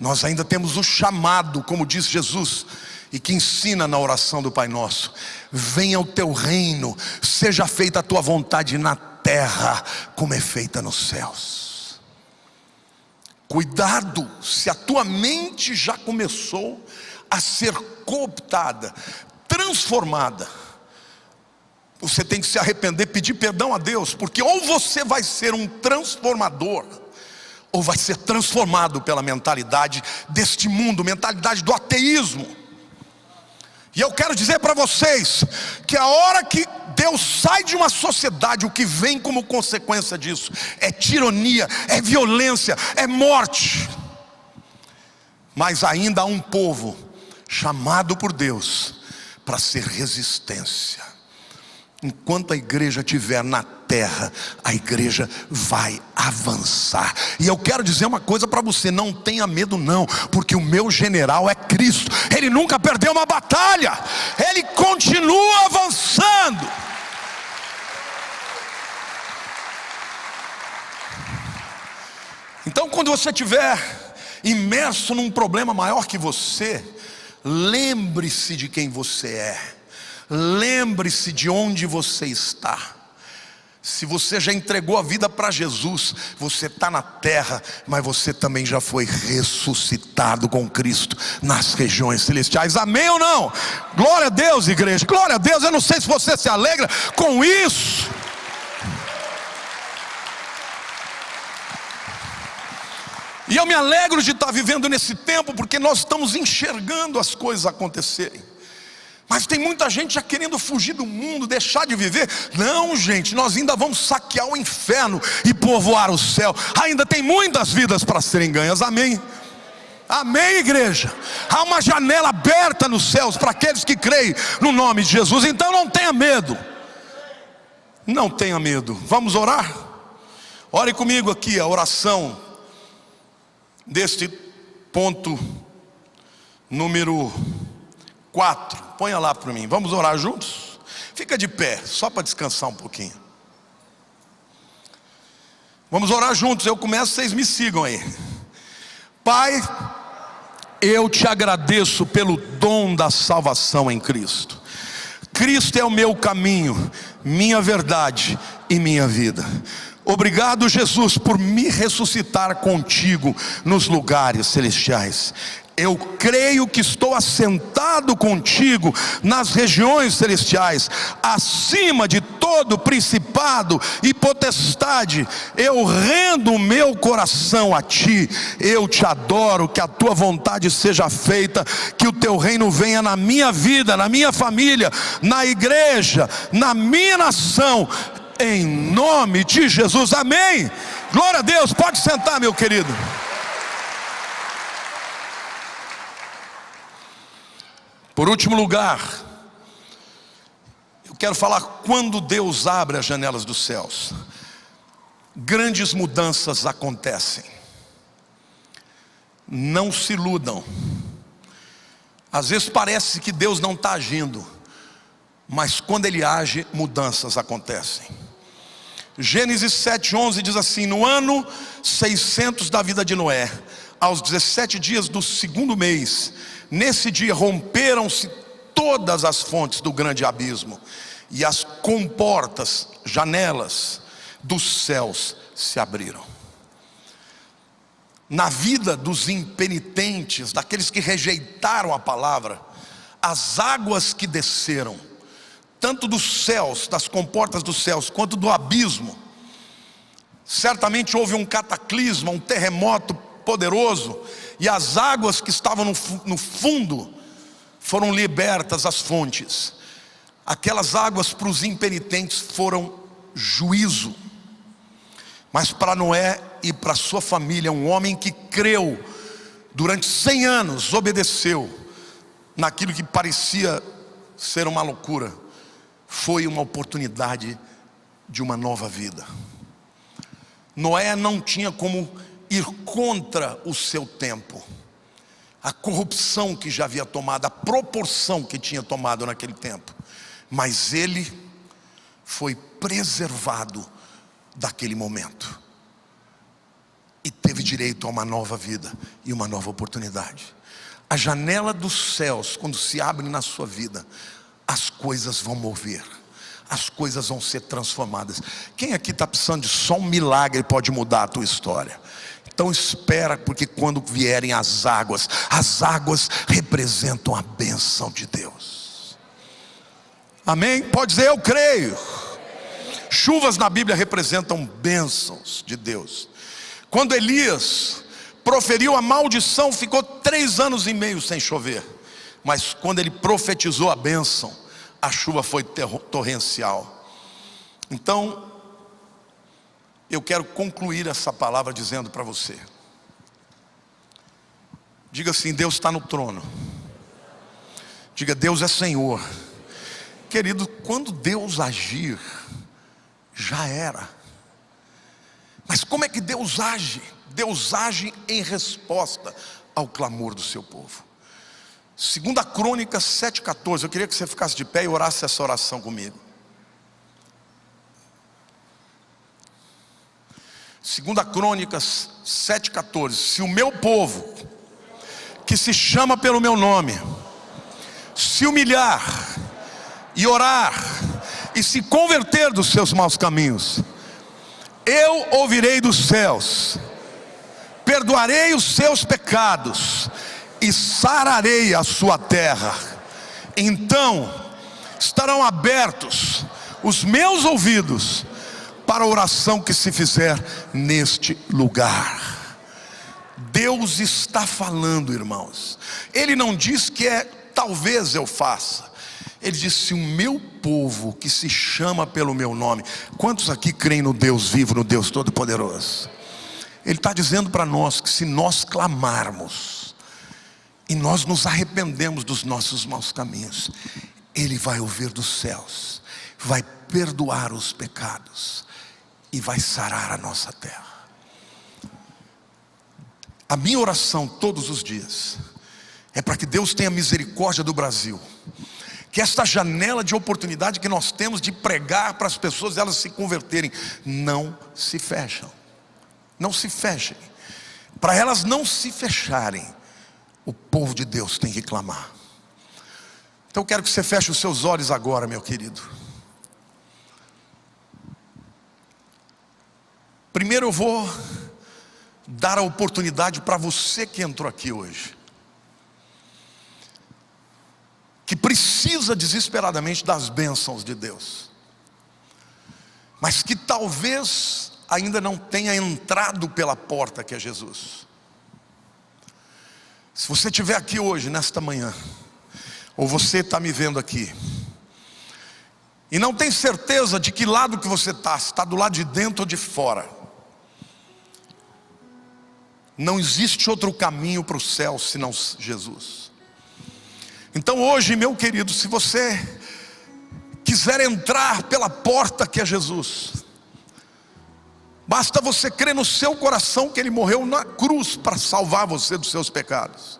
S1: Nós ainda temos o chamado, como diz Jesus, e que ensina na oração do Pai Nosso: venha o teu reino, seja feita a tua vontade na terra como é feita nos céus. Cuidado, se a tua mente já começou a ser cooptada, transformada, você tem que se arrepender, pedir perdão a Deus, porque ou você vai ser um transformador, ou vai ser transformado pela mentalidade deste mundo, mentalidade do ateísmo. E eu quero dizer para vocês que a hora que Deus sai de uma sociedade, o que vem como consequência disso é tirania, é violência, é morte. Mas ainda há um povo chamado por Deus para ser resistência. Enquanto a igreja estiver na terra, a igreja vai avançar. E eu quero dizer uma coisa para você: não tenha medo não, porque o meu general é Cristo. Ele nunca perdeu uma batalha, ele continua avançando. quando você estiver imerso num problema maior que você, lembre-se de quem você é. Lembre-se de onde você está. Se você já entregou a vida para Jesus, você está na terra, mas você também já foi ressuscitado com Cristo nas regiões celestiais. Amém ou não? Glória a Deus, igreja, glória a Deus. Eu não sei se você se alegra com isso. E eu me alegro de estar vivendo nesse tempo, porque nós estamos enxergando as coisas acontecerem. Mas tem muita gente já querendo fugir do mundo, deixar de viver. Não, gente, nós ainda vamos saquear o inferno e povoar o céu. Ainda tem muitas vidas para serem ganhas, amém? Amém, igreja? Há uma janela aberta nos céus para aqueles que creem no nome de Jesus. Então não tenha medo. Não tenha medo. Vamos orar? Ore comigo aqui a oração deste ponto número 4, ponha lá para mim. Vamos orar juntos? Fica de pé, só para descansar um pouquinho. Vamos orar juntos, eu começo, vocês me sigam aí. Pai, eu te agradeço pelo dom da salvação em Cristo. Cristo é o meu caminho, minha verdade e minha vida. Obrigado, Jesus, por me ressuscitar contigo nos lugares celestiais. Eu creio que estou assentado contigo nas regiões celestiais, acima de todo principado e potestade. Eu rendo o meu coração a ti, eu te adoro, que a tua vontade seja feita, que o teu reino venha na minha vida, na minha família, na igreja, na minha nação, em nome de Jesus, amém. Glória a Deus, pode sentar, meu querido. Por último lugar, eu quero falar quando Deus abre as janelas dos céus, grandes mudanças acontecem. Não se iludam. Às vezes parece que Deus não está agindo, mas quando Ele age, mudanças acontecem. Gênesis 7:11 diz assim: no ano 600 da vida de Noé, aos 17 dias do segundo mês, nesse dia romperam-se todas as fontes do grande abismo, e as comportas, janelas dos céus se abriram. Na vida dos impenitentes, daqueles que rejeitaram a palavra, as águas que desceram, tanto dos céus, das comportas dos céus, quanto do abismo, certamente houve um cataclisma, um terremoto poderoso, e as águas que estavam no fundo foram libertas às fontes. Aquelas águas para os impenitentes foram juízo, mas para Noé e para sua família, um homem que creu durante 100 anos, obedeceu naquilo que parecia ser uma loucura, foi uma oportunidade de uma nova vida. Noé não tinha como ir contra o seu tempo, a corrupção que já havia tomado, a proporção que tinha tomado naquele tempo, mas ele foi preservado daquele momento e teve direito a uma nova vida e uma nova oportunidade. A janela dos céus, quando se abre na sua vida, as coisas vão mover, as coisas vão ser transformadas. Quem aqui está precisando de só um milagre pode mudar a tua história? Então espera, porque quando vierem as águas representam a bênção de Deus. Amém? Pode dizer, eu creio. Chuvas na Bíblia representam bênçãos de Deus. Quando Elias proferiu a maldição, ficou 3 anos e meio sem chover. Mas quando ele profetizou a bênção, a chuva foi torrencial. Então, eu quero concluir essa palavra dizendo para você: diga assim: Deus está no trono. Diga: Deus é Senhor. Querido, quando Deus agir, já era. Mas como é que Deus age? Deus age em resposta ao clamor do seu povo. 2 Crônicas 7,14. Eu queria que você ficasse de pé e orasse essa oração comigo. Segunda Crônicas 7,14. Se o meu povo, que se chama pelo meu nome, se humilhar e orar e se converter dos seus maus caminhos, eu ouvirei dos céus, perdoarei os seus pecados e sararei a sua terra. Então estarão abertos os meus ouvidos para a oração que se fizer neste lugar. Deus está falando, irmãos. Ele não diz que talvez eu faça. Ele diz: se o meu povo, que se chama pelo meu nome. Quantos aqui creem no Deus vivo, no Deus Todo-Poderoso? Ele está dizendo para nós que se nós clamarmos e nós nos arrependemos dos nossos maus caminhos, Ele vai ouvir dos céus, vai perdoar os pecados e vai sarar a nossa terra. A minha oração todos os dias é para que Deus tenha misericórdia do Brasil, que esta janela de oportunidade que nós temos de pregar para as pessoas, elas se converterem, não se fecham. Não se fechem. Para elas não se fecharem, o povo de Deus tem que clamar. Então eu quero que você feche os seus olhos agora, meu querido. Primeiro eu vou dar a oportunidade para você que entrou aqui hoje, que precisa desesperadamente das bênçãos de Deus, mas que talvez ainda não tenha entrado pela porta que é Jesus. Se você estiver aqui hoje, nesta manhã, ou você está me vendo aqui, e não tem certeza de que lado que você está, se está do lado de dentro ou de fora, não existe outro caminho para o céu senão Jesus. Então hoje, meu querido, se você quiser entrar pela porta que é Jesus, basta você crer no seu coração que Ele morreu na cruz para salvar você dos seus pecados,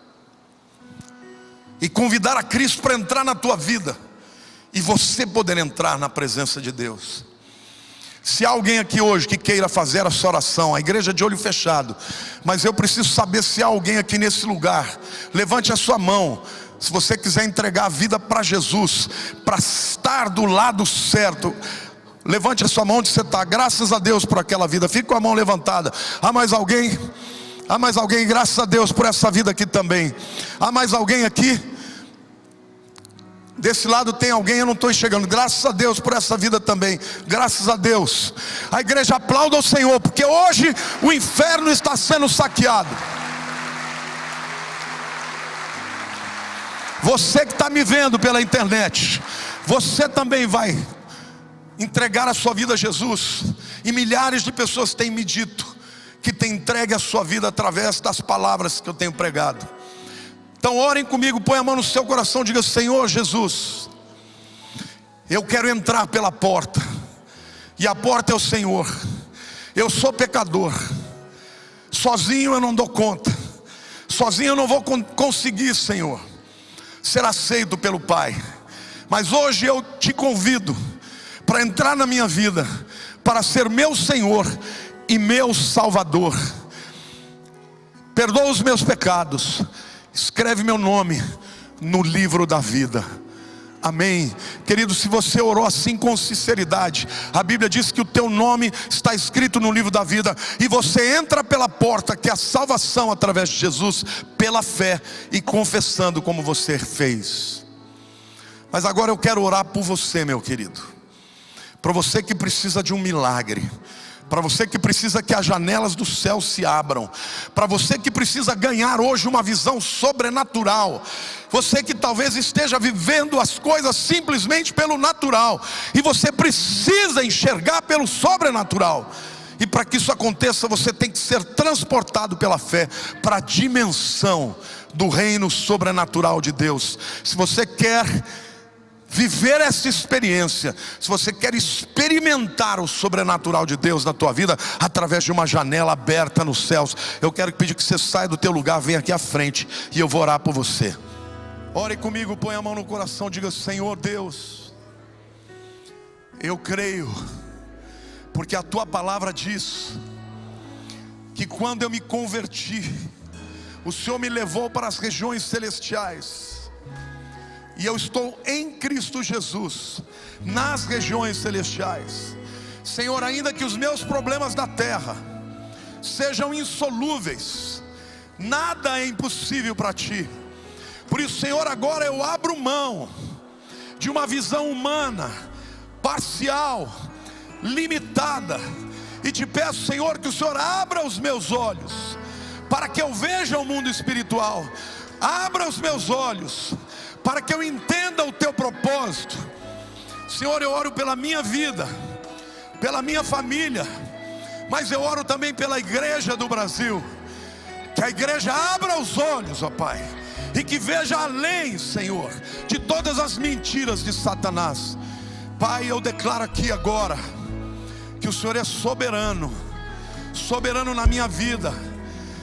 S1: e convidar a Cristo para entrar na tua vida, e você poder entrar na presença de Deus. Se há alguém aqui hoje que queira fazer essa oração, a igreja de olho fechado, mas eu preciso saber se há alguém aqui nesse lugar. Levante a sua mão. Se você quiser entregar a vida para Jesus, para estar do lado certo, levante a sua mão onde você está. Graças a Deus por aquela vida. Fique com a mão levantada. Há mais alguém? Há mais alguém? Graças a Deus por essa vida aqui também. Há mais alguém aqui? Desse lado tem alguém, eu não estou enxergando. Graças a Deus por essa vida também. Graças a Deus. A igreja aplauda o Senhor, porque hoje o inferno está sendo saqueado. Você que está me vendo pela internet, você também vai entregar a sua vida a Jesus. E milhares de pessoas têm me dito que tem entregue a sua vida através das palavras que eu tenho pregado. Então orem comigo, põe a mão no seu coração, diga: Senhor Jesus, eu quero entrar pela porta, e a porta é o Senhor. Eu sou pecador, sozinho eu não dou conta, sozinho eu não vou conseguir, Senhor, ser aceito pelo Pai. Mas hoje eu te convido para entrar na minha vida, para ser meu Senhor e meu Salvador. Perdoa os meus pecados, escreve meu nome no livro da vida. Amém. Querido, se você orou assim com sinceridade, a Bíblia diz que o teu nome está escrito no livro da vida, e você entra pela porta que é a salvação através de Jesus, pela fé e confessando como você fez. Mas agora eu quero orar por você, meu querido, para você que precisa de um milagre, para você que precisa que as janelas do céu se abram, para você que precisa ganhar hoje uma visão sobrenatural, você que talvez esteja vivendo as coisas simplesmente pelo natural, e você precisa enxergar pelo sobrenatural. E para que isso aconteça, você tem que ser transportado pela fé para a dimensão do reino sobrenatural de Deus. Se você quer viver essa experiência, se você quer experimentar o sobrenatural de Deus na tua vida, através de uma janela aberta nos céus, eu quero pedir que você saia do teu lugar, venha aqui à frente, e eu vou orar por você. Ore comigo, põe a mão no coração, diga: Senhor Deus, eu creio, porque a tua palavra diz que quando eu me converti, o Senhor me levou para as regiões celestiais, e eu estou em Cristo Jesus, nas regiões celestiais. Senhor, ainda que os meus problemas da terra sejam insolúveis, nada é impossível para Ti. Por isso, Senhor, agora eu abro mão de uma visão humana, parcial, limitada, e Te peço, Senhor, que o Senhor abra os meus olhos, para que eu veja o mundo espiritual. Abra os meus olhos, para que eu entenda o Teu propósito. Senhor, eu oro pela minha vida, pela minha família, mas eu oro também pela igreja do Brasil. Que a igreja abra os olhos, ó Pai, e que veja além, Senhor, de todas as mentiras de Satanás. Pai, eu declaro aqui agora que o Senhor é soberano, soberano na minha vida,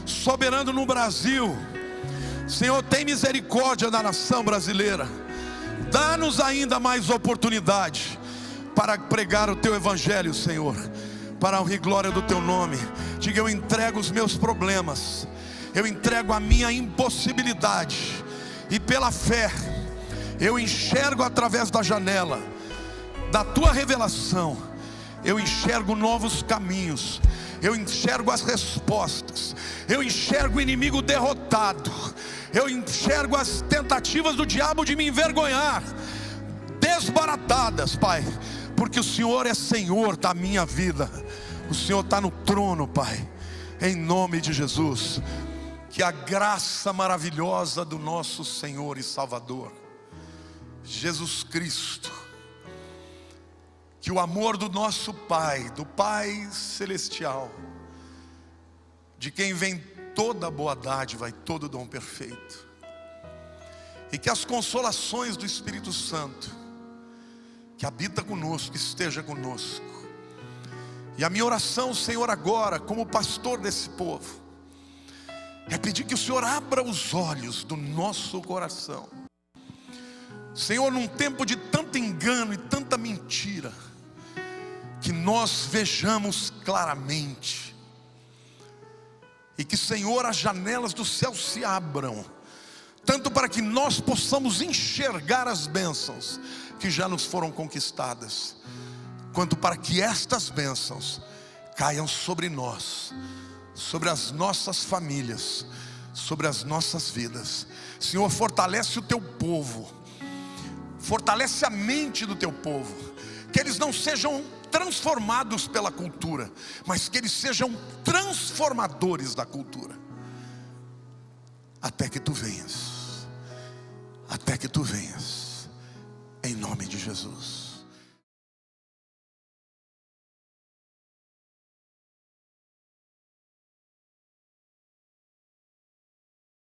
S1: soberano no Brasil. Senhor, tem misericórdia da nação brasileira. Dá-nos ainda mais oportunidade para pregar o Teu Evangelho, Senhor, para a honra e glória do Teu nome. Diga: eu entrego os meus problemas, eu entrego a minha impossibilidade, e pela fé eu enxergo através da janela da Tua revelação, eu enxergo novos caminhos, eu enxergo as respostas, eu enxergo o inimigo derrotado, eu enxergo as tentativas do diabo de me envergonhar desbaratadas, Pai, porque o Senhor é Senhor da minha vida, o Senhor está no trono, Pai, em nome de Jesus. Que a graça maravilhosa do nosso Senhor e Salvador Jesus Cristo, que o amor do nosso Pai, do Pai Celestial, de quem vem toda boa dádiva e todo dom perfeito, e que as consolações do Espírito Santo, que habita conosco, esteja conosco. E a minha oração, Senhor, agora, como pastor desse povo, é pedir que o Senhor abra os olhos do nosso coração. Senhor, num tempo de tanto engano e tanta mentira, que nós vejamos claramente, e que, Senhor, as janelas do céu se abram, tanto para que nós possamos enxergar as bênçãos que já nos foram conquistadas, quanto para que estas bênçãos caiam sobre nós, sobre as nossas famílias, sobre as nossas vidas. Senhor, fortalece o Teu povo, fortalece a mente do Teu povo, que eles não sejam transformados pela cultura, mas que eles sejam transformadores da cultura, até que Tu venhas, até que Tu venhas, em nome de Jesus.